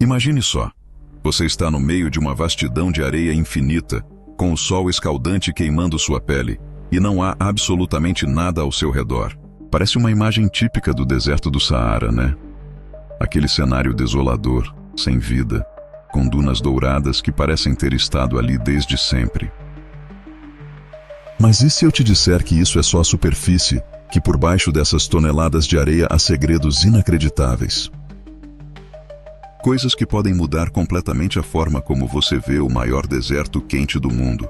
Imagine só. Você está no meio de uma vastidão de areia infinita, com o sol escaldante queimando sua pele, e não há absolutamente nada ao seu redor. Parece uma imagem típica do deserto do Saara, né? Aquele cenário desolador, sem vida, com dunas douradas que parecem ter estado ali desde sempre. Mas e se eu te disser que isso é só a superfície, que por baixo dessas toneladas de areia há segredos inacreditáveis? Coisas que podem mudar completamente a forma como você vê o maior deserto quente do mundo.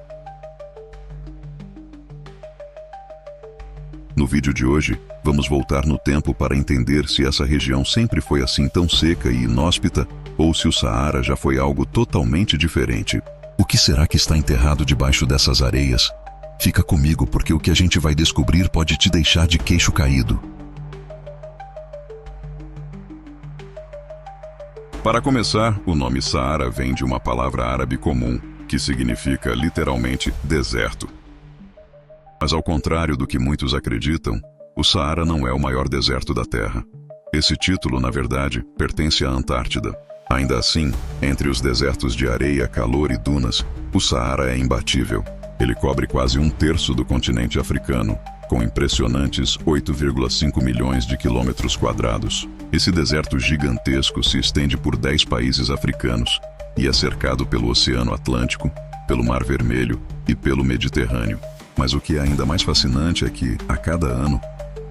No vídeo de hoje, vamos voltar no tempo para entender se essa região sempre foi assim tão seca e inóspita, ou se o Saara já foi algo totalmente diferente. O que será que está enterrado debaixo dessas areias? Fica comigo, porque o que a gente vai descobrir pode te deixar de queixo caído. Para começar, o nome Saara vem de uma palavra árabe comum, que significa literalmente deserto. Mas ao contrário do que muitos acreditam, o Saara não é o maior deserto da Terra. Esse título, na verdade, pertence à Antártida. Ainda assim, entre os desertos de areia, calor e dunas, o Saara é imbatível. Ele cobre quase 1/3 do continente africano, com impressionantes 8,5 milhões de quilômetros quadrados. Esse deserto gigantesco se estende por 10 países africanos e é cercado pelo Oceano Atlântico, pelo Mar Vermelho e pelo Mediterrâneo. Mas o que é ainda mais fascinante é que, a cada ano,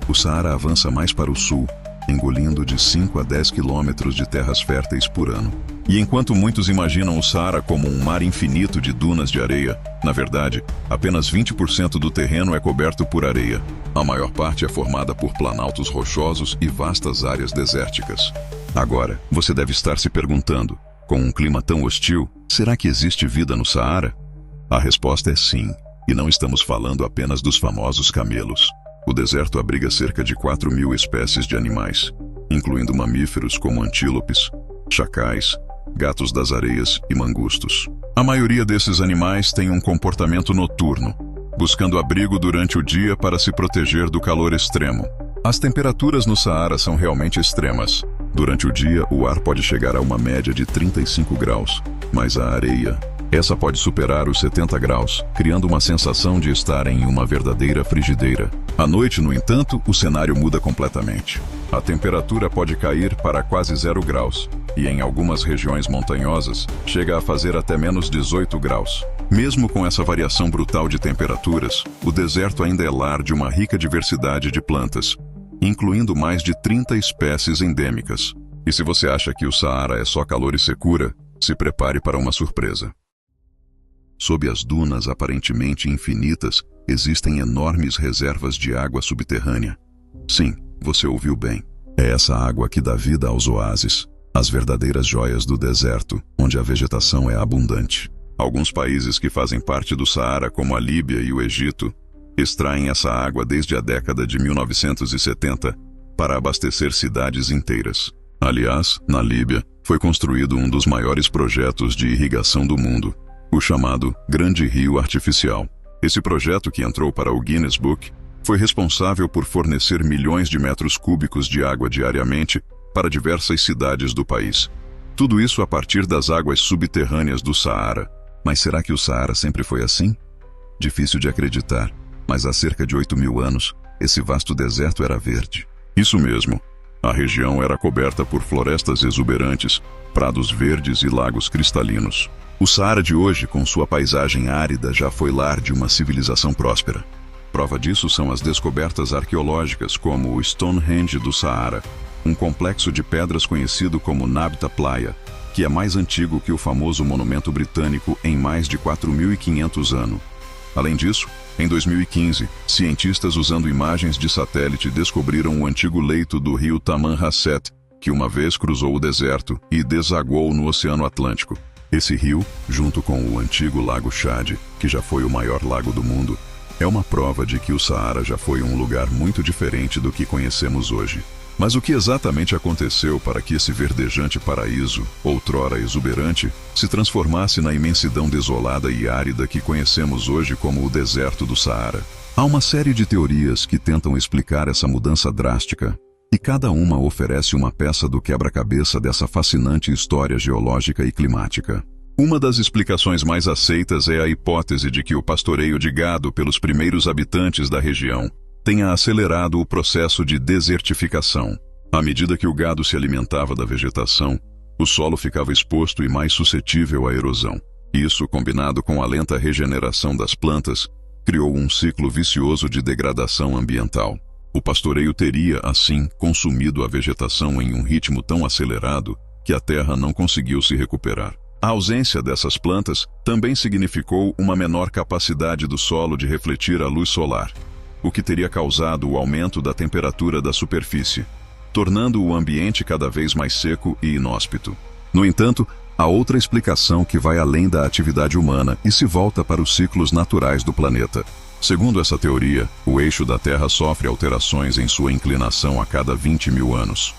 o Saara avança mais para o sul, engolindo de 5 a 10 quilômetros de terras férteis por ano. E enquanto muitos imaginam o Saara como um mar infinito de dunas de areia, na verdade, apenas 20% do terreno é coberto por areia. A maior parte é formada por planaltos rochosos e vastas áreas desérticas. Agora, você deve estar se perguntando, com um clima tão hostil, será que existe vida no Saara? A resposta é sim, e não estamos falando apenas dos famosos camelos. O deserto abriga cerca de 4.000 espécies de animais, incluindo mamíferos como antílopes, chacais, gatos das areias e mangustos. A maioria desses animais tem um comportamento noturno, buscando abrigo durante o dia para se proteger do calor extremo. As temperaturas no Saara são realmente extremas. Durante o dia, o ar pode chegar a uma média de 35 graus, mas a areia, essa pode superar os 70 graus, criando uma sensação de estar em uma verdadeira frigideira. À noite, no entanto, o cenário muda completamente. A temperatura pode cair para quase 0 graus, e em algumas regiões montanhosas, chega a fazer até menos 18 graus. Mesmo com essa variação brutal de temperaturas, o deserto ainda é lar de uma rica diversidade de plantas, incluindo mais de 30 espécies endêmicas. E se você acha que o Saara é só calor e secura, se prepare para uma surpresa. Sob as dunas aparentemente infinitas, existem enormes reservas de água subterrânea. Sim, você ouviu bem. É essa água que dá vida aos oásis, as verdadeiras joias do deserto, onde a vegetação é abundante. Alguns países que fazem parte do Saara, como a Líbia e o Egito, extraem essa água desde a década de 1970 para abastecer cidades inteiras. Aliás, na Líbia, foi construído um dos maiores projetos de irrigação do mundo, o chamado Grande Rio Artificial. Esse projeto, que entrou para o Guinness Book, foi responsável por fornecer milhões de metros cúbicos de água diariamente para diversas cidades do país. Tudo isso a partir das águas subterrâneas do Saara. Mas será que o Saara sempre foi assim? Difícil de acreditar, mas há cerca de 8.000 anos, esse vasto deserto era verde. Isso mesmo. A região era coberta por florestas exuberantes, prados verdes e lagos cristalinos. O Saara de hoje, com sua paisagem árida, já foi lar de uma civilização próspera. Prova disso são as descobertas arqueológicas como o Stonehenge do Saara, um complexo de pedras conhecido como Nabta Playa, que é mais antigo que o famoso monumento britânico em mais de 4.500 anos. Além disso, em 2015, cientistas usando imagens de satélite descobriram o antigo leito do rio Tamanrasset, que uma vez cruzou o deserto e desaguou no Oceano Atlântico. Esse rio, junto com o antigo Lago Chad, que já foi o maior lago do mundo, é uma prova de que o Saara já foi um lugar muito diferente do que conhecemos hoje. Mas o que exatamente aconteceu para que esse verdejante paraíso, outrora exuberante, se transformasse na imensidão desolada e árida que conhecemos hoje como o deserto do Saara? Há uma série de teorias que tentam explicar essa mudança drástica, e e cada uma oferece uma peça do quebra-cabeça dessa fascinante história geológica e climática. Uma das explicações mais aceitas é a hipótese de que o pastoreio de gado pelos primeiros habitantes da região tenha acelerado o processo de desertificação. À medida que o gado se alimentava da vegetação, o solo ficava exposto e mais suscetível à erosão. Isso, combinado com a lenta regeneração das plantas, criou um ciclo vicioso de degradação ambiental. O pastoreio teria, assim, consumido a vegetação em um ritmo tão acelerado que a terra não conseguiu se recuperar. A ausência dessas plantas também significou uma menor capacidade do solo de refletir a luz solar, o que teria causado o aumento da temperatura da superfície, tornando o ambiente cada vez mais seco e inóspito. No entanto, há outra explicação que vai além da atividade humana e se volta para os ciclos naturais do planeta. Segundo essa teoria, o eixo da Terra sofre alterações em sua inclinação a cada 20 mil anos,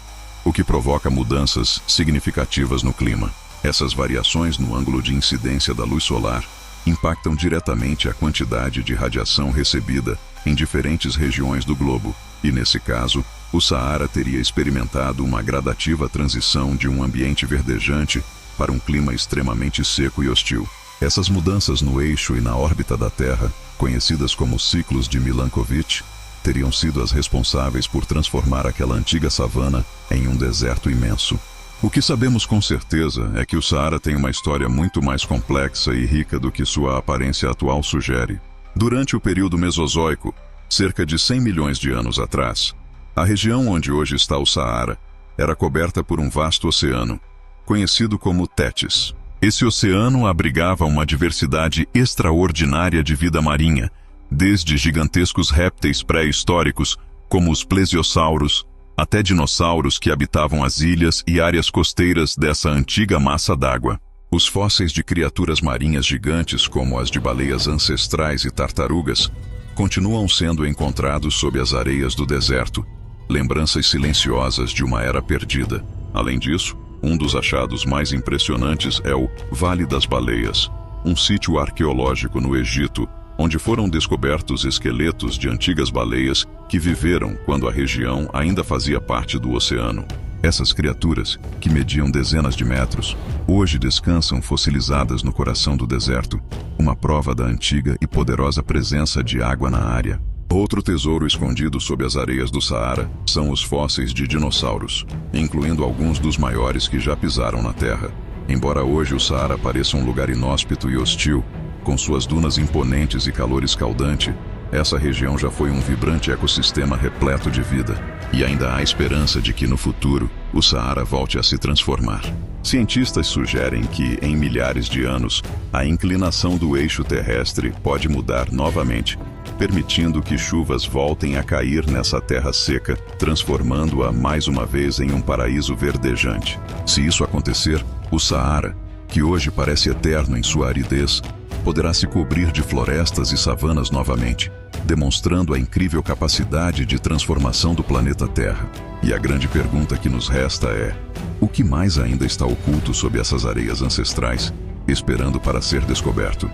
o que provoca mudanças significativas no clima. Essas variações no ângulo de incidência da luz solar impactam diretamente a quantidade de radiação recebida em diferentes regiões do globo, e nesse caso, o Saara teria experimentado uma gradativa transição de um ambiente verdejante para um clima extremamente seco e hostil. Essas mudanças no eixo e na órbita da Terra, conhecidas como ciclos de Milankovitch, teriam sido as responsáveis por transformar aquela antiga savana em um deserto imenso. O que sabemos com certeza é que o Saara tem uma história muito mais complexa e rica do que sua aparência atual sugere. Durante o período Mesozoico, cerca de 100 milhões de anos atrás, a região onde hoje está o Saara era coberta por um vasto oceano, conhecido como Tétis. Esse oceano abrigava uma diversidade extraordinária de vida marinha, desde gigantescos répteis pré-históricos, como os plesiosauros, até dinossauros que habitavam as ilhas e áreas costeiras dessa antiga massa d'água. Os fósseis de criaturas marinhas gigantes, como as de baleias ancestrais e tartarugas, continuam sendo encontrados sob as areias do deserto, lembranças silenciosas de uma era perdida. Além disso, um dos achados mais impressionantes é o Vale das Baleias, um sítio arqueológico no Egito, onde foram descobertos esqueletos de antigas baleias que viveram quando a região ainda fazia parte do oceano. Essas criaturas, que mediam dezenas de metros, hoje descansam fossilizadas no coração do deserto, uma prova da antiga e poderosa presença de água na área. Outro tesouro escondido sob as areias do Saara são os fósseis de dinossauros, incluindo alguns dos maiores que já pisaram na Terra. Embora hoje o Saara pareça um lugar inóspito e hostil, com suas dunas imponentes e calor escaldante, essa região já foi um vibrante ecossistema repleto de vida, e ainda há esperança de que no futuro o Saara volte a se transformar. Cientistas sugerem que, em milhares de anos, a inclinação do eixo terrestre pode mudar novamente, permitindo que chuvas voltem a cair nessa terra seca, transformando-a mais uma vez em um paraíso verdejante. Se isso acontecer, o Saara, que hoje parece eterno em sua aridez, poderá se cobrir de florestas e savanas novamente, demonstrando a incrível capacidade de transformação do planeta Terra. E a grande pergunta que nos resta é: o que mais ainda está oculto sob essas areias ancestrais, esperando para ser descoberto?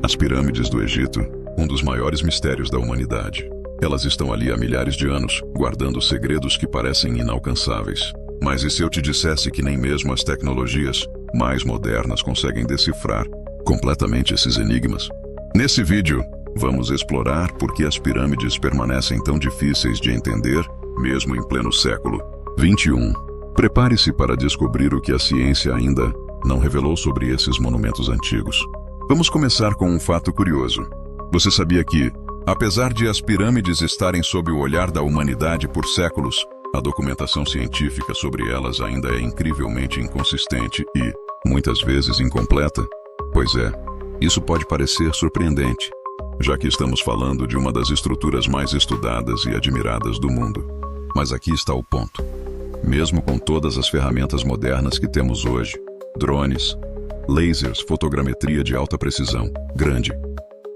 As pirâmides do Egito, um dos maiores mistérios da humanidade. Elas estão ali há milhares de anos, guardando segredos que parecem inalcançáveis. Mas e se eu te dissesse que nem mesmo as tecnologias mais modernas conseguem decifrar completamente esses enigmas? Nesse vídeo, vamos explorar por que as pirâmides permanecem tão difíceis de entender, mesmo em pleno século XXI. Prepare-se para descobrir o que a ciência ainda não revelou sobre esses monumentos antigos. Vamos começar com um fato curioso. Você sabia que, apesar de as pirâmides estarem sob o olhar da humanidade por séculos, a documentação científica sobre elas ainda é incrivelmente inconsistente e, muitas vezes, incompleta? Pois é, isso pode parecer surpreendente, já que estamos falando de uma das estruturas mais estudadas e admiradas do mundo. Mas aqui está o ponto. Mesmo com todas as ferramentas modernas que temos hoje, drones, lasers, fotogrametria de alta precisão, grande,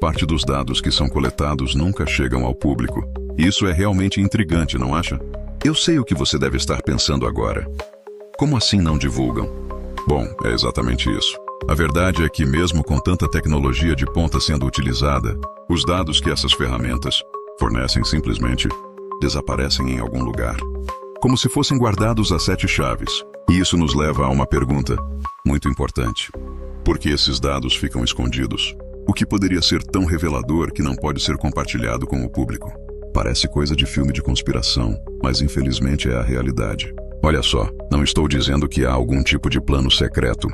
parte dos dados que são coletados nunca chegam ao público. Isso é realmente intrigante, não acha? Eu sei o que você deve estar pensando agora. Como assim não divulgam? Bom, é exatamente isso. A verdade é que mesmo com tanta tecnologia de ponta sendo utilizada, os dados que essas ferramentas fornecem simplesmente desaparecem em algum lugar, como se fossem guardados a 7 chaves. E isso nos leva a uma pergunta muito importante. Por que esses dados ficam escondidos? O que poderia ser tão revelador que não pode ser compartilhado com o público? Parece coisa de filme de conspiração, mas infelizmente é a realidade. Olha só, não estou dizendo que há algum tipo de plano secreto,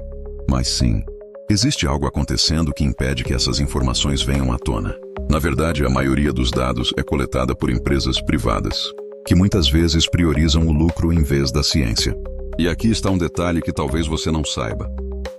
mas sim, existe algo acontecendo que impede que essas informações venham à tona. Na verdade, a maioria dos dados é coletada por empresas privadas, que muitas vezes priorizam o lucro em vez da ciência. E aqui está um detalhe que talvez você não saiba.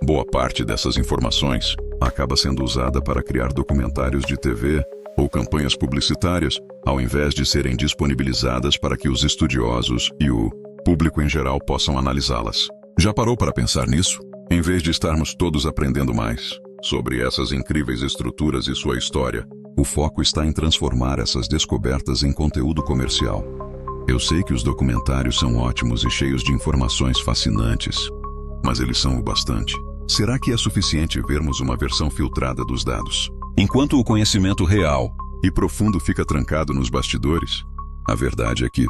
Boa parte dessas informações acaba sendo usada para criar documentários de TV ou campanhas publicitárias, ao invés de serem disponibilizadas para que os estudiosos e o público em geral possam analisá-las. Já parou para pensar nisso? Em vez de estarmos todos aprendendo mais sobre essas incríveis estruturas e sua história, o foco está em transformar essas descobertas em conteúdo comercial. Eu sei que os documentários são ótimos e cheios de informações fascinantes, mas eles são o bastante. Será que é suficiente vermos uma versão filtrada dos dados, enquanto o conhecimento real e profundo fica trancado nos bastidores? A verdade é que,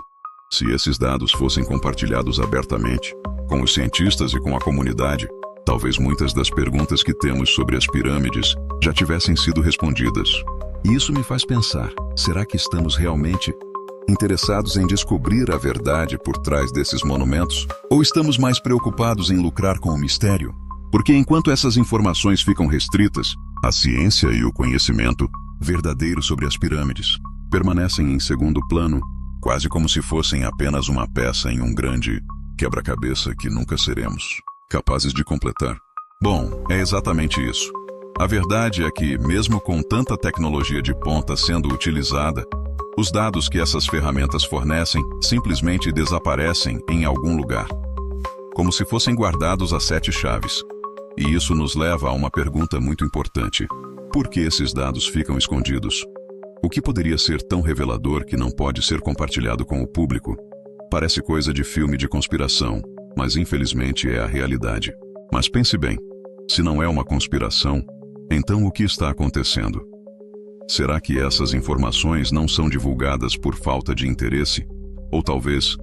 se esses dados fossem compartilhados abertamente, com os cientistas e com a comunidade, talvez muitas das perguntas que temos sobre as pirâmides já tivessem sido respondidas. E isso me faz pensar, será que estamos realmente interessados em descobrir a verdade por trás desses monumentos? Ou estamos mais preocupados em lucrar com o mistério? Porque enquanto essas informações ficam restritas, a ciência e o conhecimento verdadeiro sobre as pirâmides permanecem em segundo plano, quase como se fossem apenas uma peça em um grande quebra-cabeça que nunca seremos capazes de completar. Bom, é exatamente isso. A verdade é que, mesmo com tanta tecnologia de ponta sendo utilizada, os dados que essas ferramentas fornecem simplesmente desaparecem em algum lugar, como se fossem guardados a 7 chaves. E isso nos leva a uma pergunta muito importante. Por que esses dados ficam escondidos? O que poderia ser tão revelador que não pode ser compartilhado com o público? Parece coisa de filme de conspiração, mas infelizmente é a realidade. Mas pense bem, se não é uma conspiração, então o que está acontecendo? Será que essas informações não são divulgadas por falta de interesse? Ou talvez,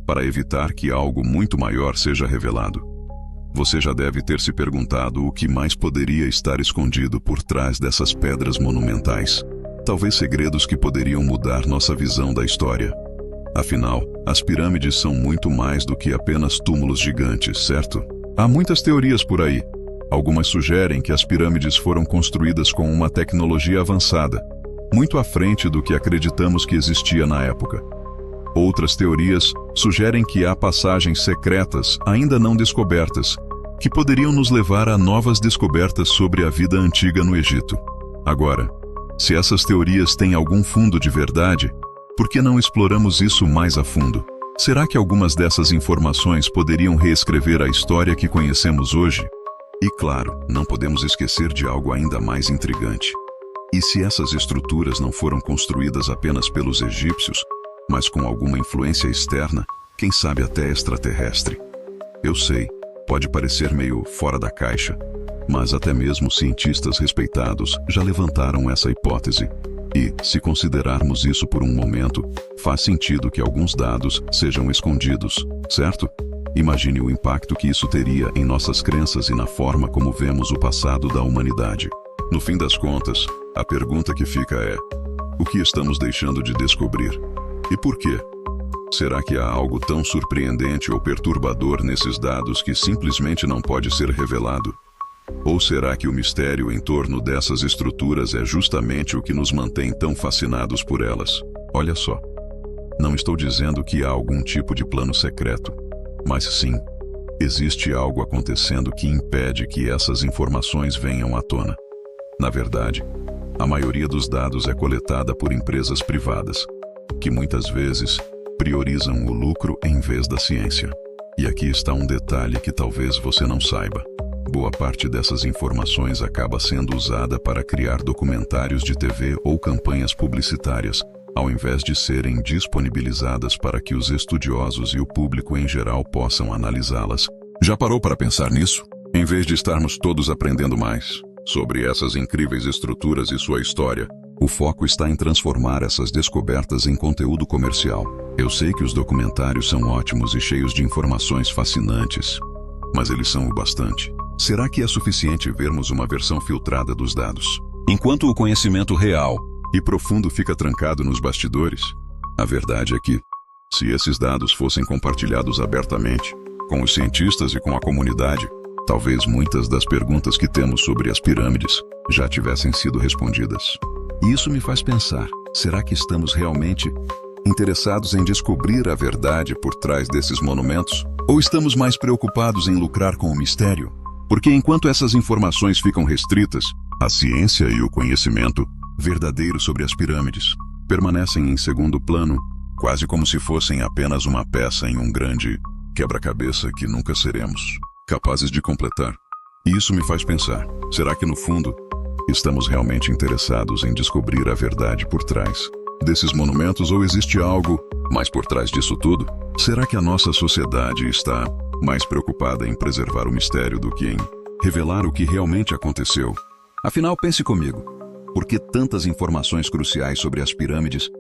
para evitar que algo muito maior seja revelado? Você já deve ter se perguntado o que mais poderia estar escondido por trás dessas pedras monumentais. Talvez segredos que poderiam mudar nossa visão da história. Afinal, as pirâmides são muito mais do que apenas túmulos gigantes, certo? Há muitas teorias por aí. Algumas sugerem que as pirâmides foram construídas com uma tecnologia avançada, muito à frente do que acreditamos que existia na época. Outras teorias sugerem que há passagens secretas ainda não descobertas, que poderiam nos levar a novas descobertas sobre a vida antiga no Egito. Agora, se essas teorias têm algum fundo de verdade, por que não exploramos isso mais a fundo? Será que algumas dessas informações poderiam reescrever a história que conhecemos hoje? E claro, não podemos esquecer de algo ainda mais intrigante. E se essas estruturas não foram construídas apenas pelos egípcios, mas com alguma influência externa, quem sabe até extraterrestre? Eu sei, pode parecer meio fora da caixa, Mas até mesmo cientistas respeitados já levantaram essa hipótese. E, se considerarmos isso por um momento, faz sentido que alguns dados sejam escondidos, certo? Imagine o impacto que isso teria em nossas crenças e na forma como vemos o passado da humanidade. No fim das contas, a pergunta que fica é: o que estamos deixando de descobrir? E por quê? Será que há algo tão surpreendente ou perturbador nesses dados que simplesmente não pode ser revelado? Ou será que o mistério em torno dessas estruturas é justamente o que nos mantém tão fascinados por elas? Olha só, não estou dizendo que há algum tipo de plano secreto, mas sim, existe algo acontecendo que impede que essas informações venham à tona. Na verdade, a maioria dos dados é coletada por empresas privadas, que muitas vezes priorizam o lucro em vez da ciência. E aqui está um detalhe que talvez você não saiba. Boa parte dessas informações acaba sendo usada para criar documentários de TV ou campanhas publicitárias, ao invés de serem disponibilizadas para que os estudiosos e o público em geral possam analisá-las. Já parou para pensar nisso? Em vez de estarmos todos aprendendo mais sobre essas incríveis estruturas e sua história, o foco está em transformar essas descobertas em conteúdo comercial. Eu sei que os documentários são ótimos e cheios de informações fascinantes, mas eles são o bastante. Será que é suficiente vermos uma versão filtrada dos dados, enquanto o conhecimento real e profundo fica trancado nos bastidores? A verdade é que, se esses dados fossem compartilhados abertamente, com os cientistas e com a comunidade, talvez muitas das perguntas que temos sobre as pirâmides já tivessem sido respondidas. E isso me faz pensar, será que estamos realmente interessados em descobrir a verdade por trás desses monumentos? Ou estamos mais preocupados em lucrar com o mistério? Porque enquanto essas informações ficam restritas, a ciência e o conhecimento verdadeiro sobre as pirâmides permanecem em segundo plano, quase como se fossem apenas uma peça em um grande quebra-cabeça que nunca seremos capazes de completar. E isso me faz pensar, será que no fundo estamos realmente interessados em descobrir a verdade por trás desses monumentos, ou existe algo mais por trás disso tudo? Será que a nossa sociedade está mais preocupada em preservar o mistério do que em revelar o que realmente aconteceu? Afinal, pense comigo, por que tantas informações cruciais sobre as pirâmides,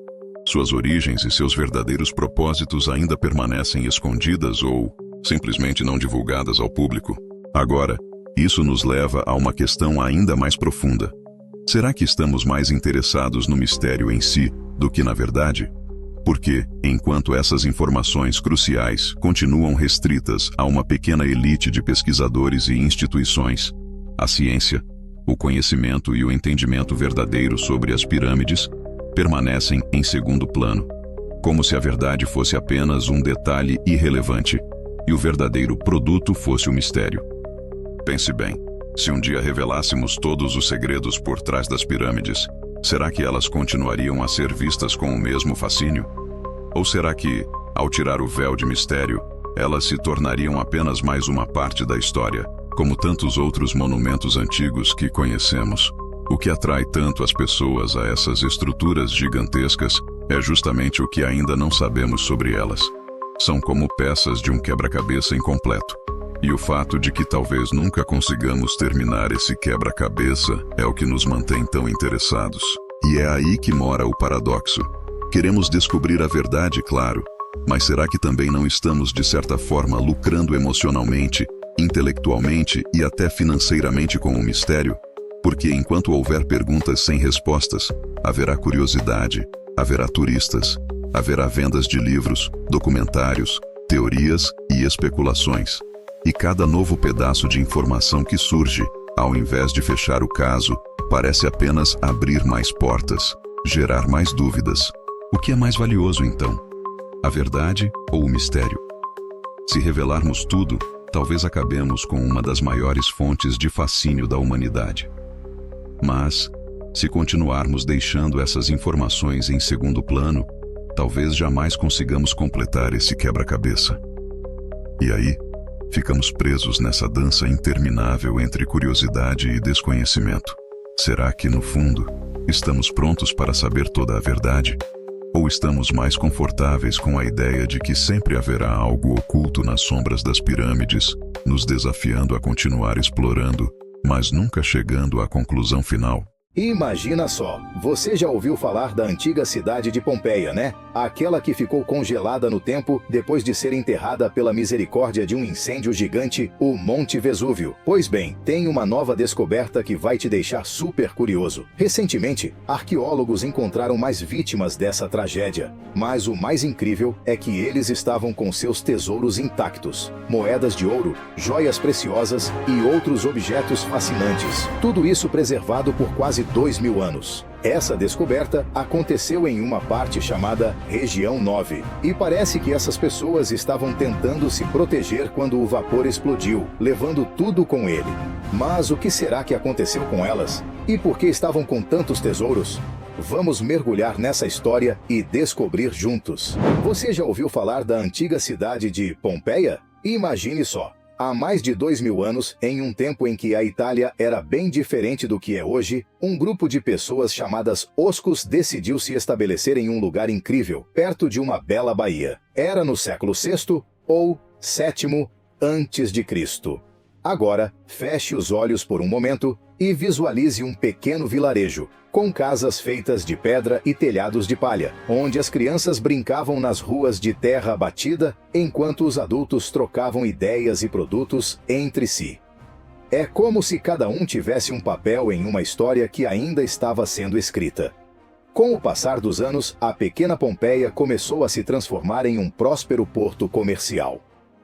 suas origens e seus verdadeiros propósitos ainda permanecem escondidas ou simplesmente não divulgadas ao público? Agora, isso nos leva a uma questão ainda mais profunda. Será que estamos mais interessados no mistério em si do que na verdade? Porque, enquanto essas informações cruciais continuam restritas a uma pequena elite de pesquisadores e instituições, a ciência, o conhecimento e o entendimento verdadeiro sobre as pirâmides permanecem em segundo plano, como se a verdade fosse apenas um detalhe irrelevante e o verdadeiro produto fosse o mistério. Pense bem, se um dia revelássemos todos os segredos por trás das pirâmides, será que elas continuariam a ser vistas com o mesmo fascínio? Ou será que, ao tirar o véu de mistério, elas se tornariam apenas mais uma parte da história, como tantos outros monumentos antigos que conhecemos? O que atrai tanto as pessoas a essas estruturas gigantescas é justamente o que ainda não sabemos sobre elas. São como peças de um quebra-cabeça incompleto. E o fato de que talvez nunca consigamos terminar esse quebra-cabeça é o que nos mantém tão interessados. E é aí que mora o paradoxo. Queremos descobrir a verdade, claro, mas será que também não estamos, de certa forma, lucrando emocionalmente, intelectualmente e até financeiramente com o mistério? Porque enquanto houver perguntas sem respostas, haverá curiosidade, haverá turistas, haverá vendas de livros, documentários, teorias e especulações. E cada novo pedaço de informação que surge, ao invés de fechar o caso, parece apenas abrir mais portas, gerar mais dúvidas. O que é mais valioso então? A verdade ou o mistério? Se revelarmos tudo, talvez acabemos com uma das maiores fontes de fascínio da humanidade. Mas, se continuarmos deixando essas informações em segundo plano, talvez jamais consigamos completar esse quebra-cabeça. E aí, ficamos presos nessa dança interminável entre curiosidade e desconhecimento. Será que, no fundo, estamos prontos para saber toda a verdade? Ou estamos mais confortáveis com a ideia de que sempre haverá algo oculto nas sombras das pirâmides, nos desafiando a continuar explorando mas nunca chegando à conclusão final. Imagina só, você já ouviu falar da antiga cidade de Pompeia, né? Aquela que ficou congelada no tempo depois de ser enterrada pela misericórdia de um incêndio gigante, o Monte Vesúvio. Pois bem, tem uma nova descoberta que vai te deixar super curioso. Recentemente, arqueólogos encontraram mais vítimas dessa tragédia. Mas o mais incrível é que eles estavam com seus tesouros intactos. Moedas de ouro, joias preciosas e outros objetos fascinantes. Tudo isso preservado por quase 2.000 anos. Essa descoberta aconteceu em uma parte chamada Região 9. E parece que essas pessoas estavam tentando se proteger quando o vapor explodiu, levando tudo com ele. Mas o que será que aconteceu com elas? E por que estavam com tantos tesouros? Vamos mergulhar nessa história e descobrir juntos. Você já ouviu falar da antiga cidade de Pompeia? Imagine só. Há mais de 2.000 anos, em um tempo em que a Itália era bem diferente do que é hoje, um grupo de pessoas chamadas Oscos decidiu se estabelecer em um lugar incrível, perto de uma bela baía. Era no século VI ou VII antes de Cristo. Agora, feche os olhos por um momento e visualize um pequeno vilarejo, com casas feitas de pedra e telhados de palha, onde as crianças brincavam nas ruas de terra batida, enquanto os adultos trocavam ideias e produtos entre si. É como se cada um tivesse um papel em uma história que ainda estava sendo escrita. Com o passar dos anos, a pequena Pompeia começou a se transformar em um próspero porto comercial.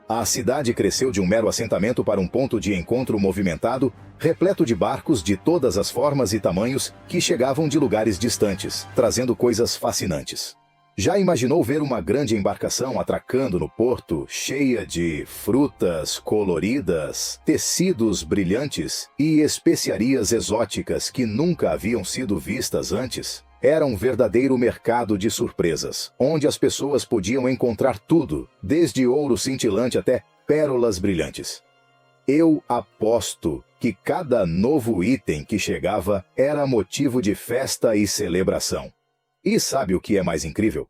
A cidade cresceu de um mero assentamento para um ponto de encontro movimentado, repleto de barcos de todas as formas e tamanhos que chegavam de lugares distantes, trazendo coisas fascinantes. Já imaginou ver uma grande embarcação atracando no porto, cheia de frutas coloridas, tecidos brilhantes e especiarias exóticas que nunca haviam sido vistas antes? Era um verdadeiro mercado de surpresas, onde as pessoas podiam encontrar tudo, desde ouro cintilante até pérolas brilhantes. Eu aposto que cada novo item que chegava era motivo de festa e celebração. E sabe o que é mais incrível?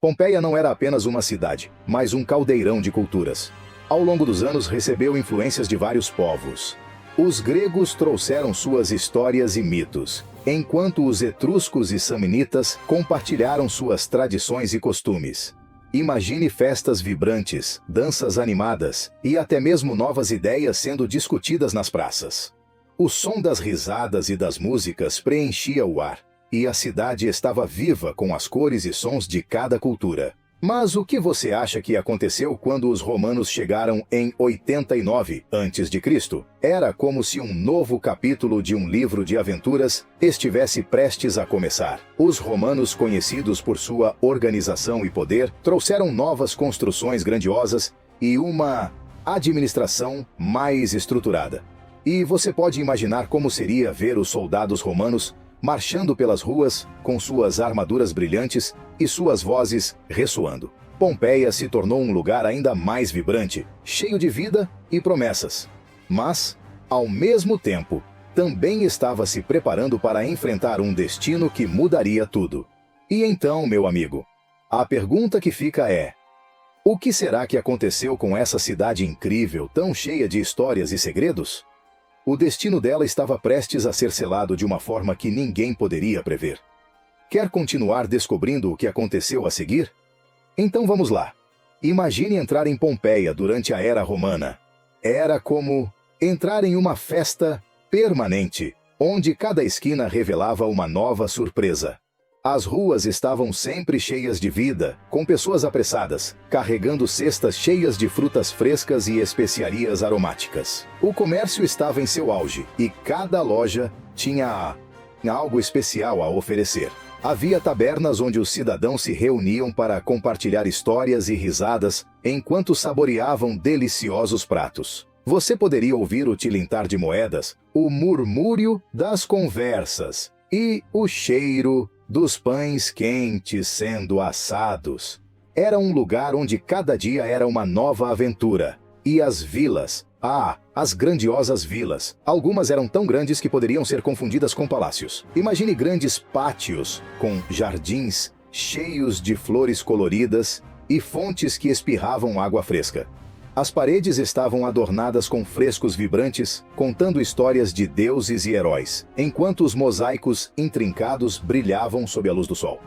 Pompeia não era apenas uma cidade, mas um caldeirão de culturas. Ao longo dos anos recebeu influências de vários povos. Os gregos trouxeram suas histórias e mitos, enquanto os etruscos e samnitas compartilharam suas tradições e costumes. Imagine festas vibrantes, danças animadas e até mesmo novas ideias sendo discutidas nas praças. O som das risadas e das músicas preenchia o ar, e a cidade estava viva com as cores e sons de cada cultura. Mas o que você acha que aconteceu quando os romanos chegaram em 89 a.C.? Era como se um novo capítulo de um livro de aventuras estivesse prestes a começar. Os romanos, conhecidos por sua organização e poder, trouxeram novas construções grandiosas e uma administração mais estruturada. E você pode imaginar como seria ver os soldados romanos marchando pelas ruas com suas armaduras brilhantes e suas vozes ressoando. Pompeia se tornou um lugar ainda mais vibrante, cheio de vida e promessas. Mas, ao mesmo tempo, também estava se preparando para enfrentar um destino que mudaria tudo. E então, meu amigo, a pergunta que fica é: o que será que aconteceu com essa cidade incrível, tão cheia de histórias e segredos? O destino dela estava prestes a ser selado de uma forma que ninguém poderia prever. Quer continuar descobrindo o que aconteceu a seguir? Então vamos lá. Imagine entrar em Pompeia durante a Era Romana. Era como entrar em uma festa permanente, onde cada esquina revelava uma nova surpresa. As ruas estavam sempre cheias de vida, com pessoas apressadas, carregando cestas cheias de frutas frescas e especiarias aromáticas. O comércio estava em seu auge, e cada loja tinha algo especial a oferecer. Havia tabernas onde os cidadãos se reuniam para compartilhar histórias e risadas, enquanto saboreavam deliciosos pratos. Você poderia ouvir o tilintar de moedas, o murmúrio das conversas e o cheiro dos pães quentes sendo assados. Era um lugar onde cada dia era uma nova aventura. E as vilas, as grandiosas vilas. Algumas eram tão grandes que poderiam ser confundidas com palácios. Imagine grandes pátios com jardins cheios de flores coloridas e fontes que espirravam água fresca. As paredes estavam adornadas com frescos vibrantes, contando histórias de deuses e heróis, enquanto os mosaicos intrincados brilhavam sob a luz do sol.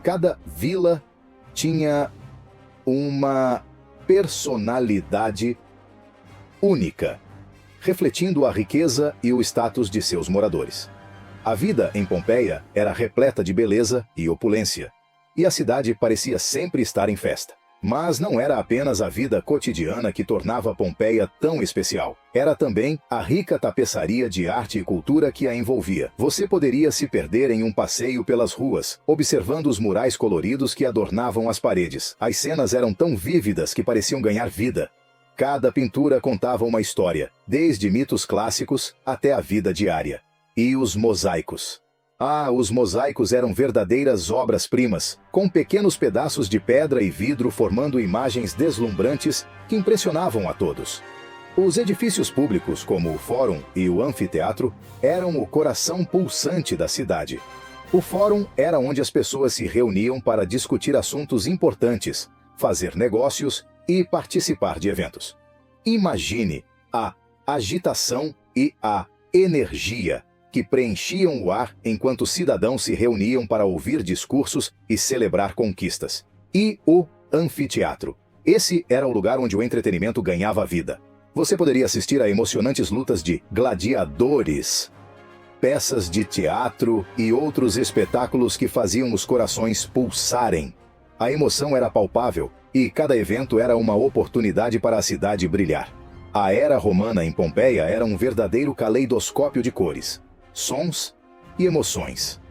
Cada vila tinha uma personalidade única, refletindo a riqueza e o status de seus moradores. A vida em Pompeia era repleta de beleza e opulência, e a cidade parecia sempre estar em festa. Mas não era apenas a vida cotidiana que tornava Pompeia tão especial. Era também a rica tapeçaria de arte e cultura que a envolvia. Você poderia se perder em um passeio pelas ruas, observando os murais coloridos que adornavam as paredes. As cenas eram tão vívidas que pareciam ganhar vida. Cada pintura contava uma história, desde mitos clássicos até a vida diária. E os mosaicos? Os mosaicos eram verdadeiras obras-primas, com pequenos pedaços de pedra e vidro formando imagens deslumbrantes que impressionavam a todos. Os edifícios públicos, como o Fórum e o Anfiteatro, eram o coração pulsante da cidade. O Fórum era onde as pessoas se reuniam para discutir assuntos importantes, fazer negócios e participar de eventos. Imagine a agitação e a energia que preenchiam o ar enquanto cidadãos se reuniam para ouvir discursos e celebrar conquistas. E o anfiteatro. Esse era o lugar onde o entretenimento ganhava vida. Você poderia assistir a emocionantes lutas de gladiadores, peças de teatro e outros espetáculos que faziam os corações pulsarem. A emoção era palpável e cada evento era uma oportunidade para a cidade brilhar. A era romana em Pompeia era um verdadeiro caleidoscópio de cores, sons e emoções.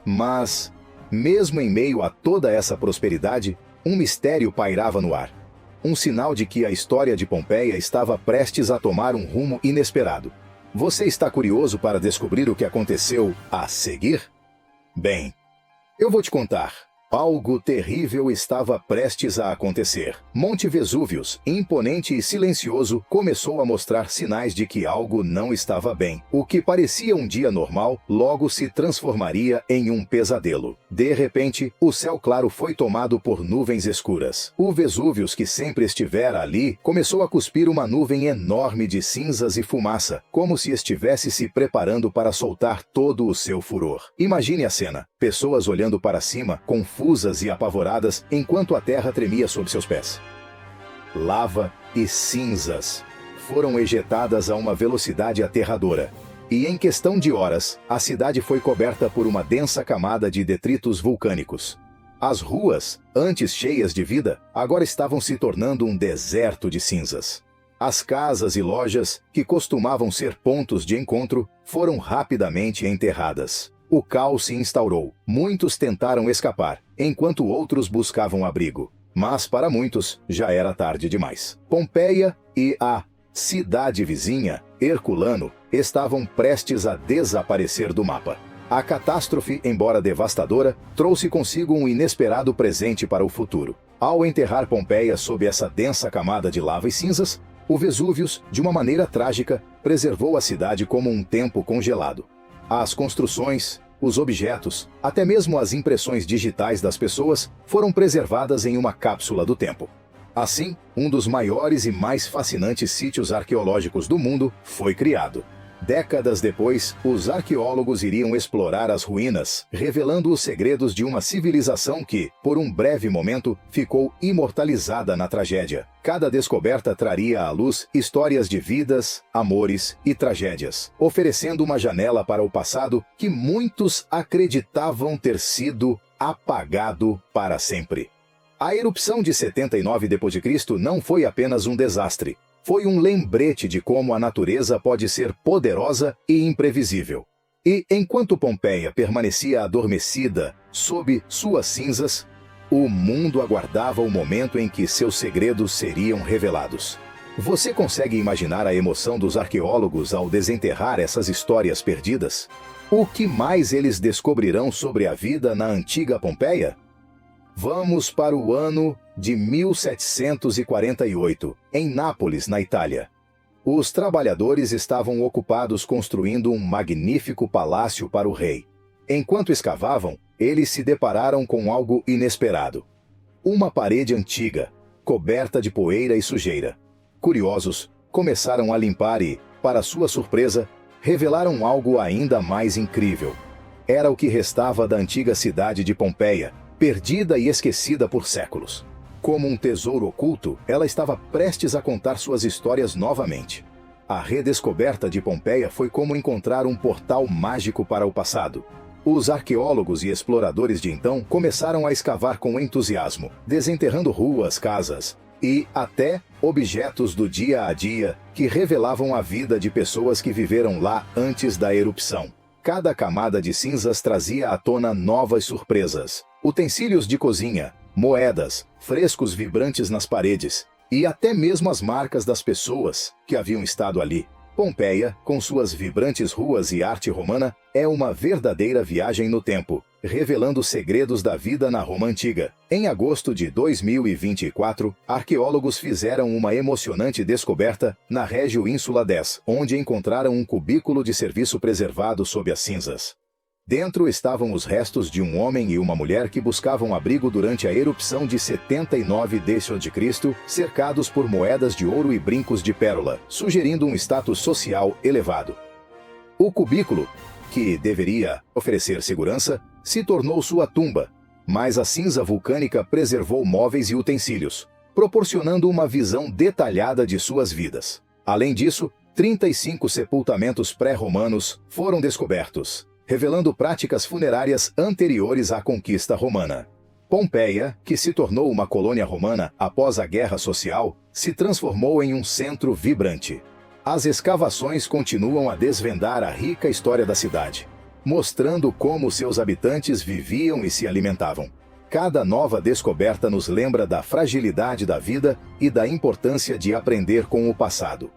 Mas, mesmo em meio a toda essa prosperidade, um mistério pairava no ar. Um sinal de que a história de Pompeia estava prestes a tomar um rumo inesperado. Você está curioso para descobrir o que aconteceu a seguir? Bem, eu vou te contar. Algo terrível estava prestes a acontecer. Monte Vesúvius, imponente e silencioso, começou a mostrar sinais de que algo não estava bem. O que parecia um dia normal, logo se transformaria em um pesadelo. De repente, o céu claro foi tomado por nuvens escuras. O Vesúvius, que sempre estivera ali, começou a cuspir uma nuvem enorme de cinzas e fumaça, como se estivesse se preparando para soltar todo o seu furor. Imagine a cena. Pessoas olhando para cima, confusas e apavoradas, enquanto a terra tremia sob seus pés. Lava e cinzas foram ejetadas a uma velocidade aterradora. E em questão de horas, a cidade foi coberta por uma densa camada de detritos vulcânicos. As ruas, antes cheias de vida, agora estavam se tornando um deserto de cinzas. As casas e lojas, que costumavam ser pontos de encontro, foram rapidamente enterradas. O caos se instaurou. Muitos tentaram escapar, enquanto outros buscavam abrigo. Mas para muitos, já era tarde demais. Pompeia e a cidade vizinha, Herculano, estavam prestes a desaparecer do mapa. A catástrofe, embora devastadora, trouxe consigo um inesperado presente para o futuro. Ao enterrar Pompeia sob essa densa camada de lava e cinzas, o Vesúvius, de uma maneira trágica, preservou a cidade como um tempo congelado. As construções, os objetos, até mesmo as impressões digitais das pessoas foram preservadas em uma cápsula do tempo. Assim, um dos maiores e mais fascinantes sítios arqueológicos do mundo foi criado. Décadas depois, os arqueólogos iriam explorar as ruínas, revelando os segredos de uma civilização que, por um breve momento, ficou imortalizada na tragédia. Cada descoberta traria à luz histórias de vidas, amores e tragédias, oferecendo uma janela para o passado que muitos acreditavam ter sido apagado para sempre. A erupção de 79 d.C. não foi apenas um desastre. Foi um lembrete de como a natureza pode ser poderosa e imprevisível. E, enquanto Pompeia permanecia adormecida sob suas cinzas, o mundo aguardava o momento em que seus segredos seriam revelados. Você consegue imaginar a emoção dos arqueólogos ao desenterrar essas histórias perdidas? O que mais eles descobrirão sobre a vida na antiga Pompeia? Vamos para o ano de 1748, em Nápoles, na Itália. Os trabalhadores estavam ocupados construindo um magnífico palácio para o rei. Enquanto escavavam, eles se depararam com algo inesperado. Uma parede antiga, coberta de poeira e sujeira. Curiosos, começaram a limpar e, para sua surpresa, revelaram algo ainda mais incrível. Era o que restava da antiga cidade de Pompeia, perdida e esquecida por séculos. Como um tesouro oculto, ela estava prestes a contar suas histórias novamente. A redescoberta de Pompeia foi como encontrar um portal mágico para o passado. Os arqueólogos e exploradores de então começaram a escavar com entusiasmo, desenterrando ruas, casas e até objetos do dia a dia que revelavam a vida de pessoas que viveram lá antes da erupção. Cada camada de cinzas trazia à tona novas surpresas. Utensílios de cozinha, moedas, frescos vibrantes nas paredes e até mesmo as marcas das pessoas que haviam estado ali. Pompeia, com suas vibrantes ruas e arte romana, é uma verdadeira viagem no tempo, revelando segredos da vida na Roma Antiga. Em agosto de 2024, arqueólogos fizeram uma emocionante descoberta na Reggio Insula 10, onde encontraram um cubículo de serviço preservado sob as cinzas. Dentro estavam os restos de um homem e uma mulher que buscavam abrigo durante a erupção de 79 d.C., cercados por moedas de ouro e brincos de pérola, sugerindo um status social elevado. O cubículo, que deveria oferecer segurança, se tornou sua tumba, mas a cinza vulcânica preservou móveis e utensílios, proporcionando uma visão detalhada de suas vidas. Além disso, 35 sepultamentos pré-romanos foram descobertos, revelando práticas funerárias anteriores à conquista romana. Pompeia, que se tornou uma colônia romana após a Guerra Social, se transformou em um centro vibrante. As escavações continuam a desvendar a rica história da cidade, mostrando como seus habitantes viviam e se alimentavam. Cada nova descoberta nos lembra da fragilidade da vida e da importância de aprender com o passado.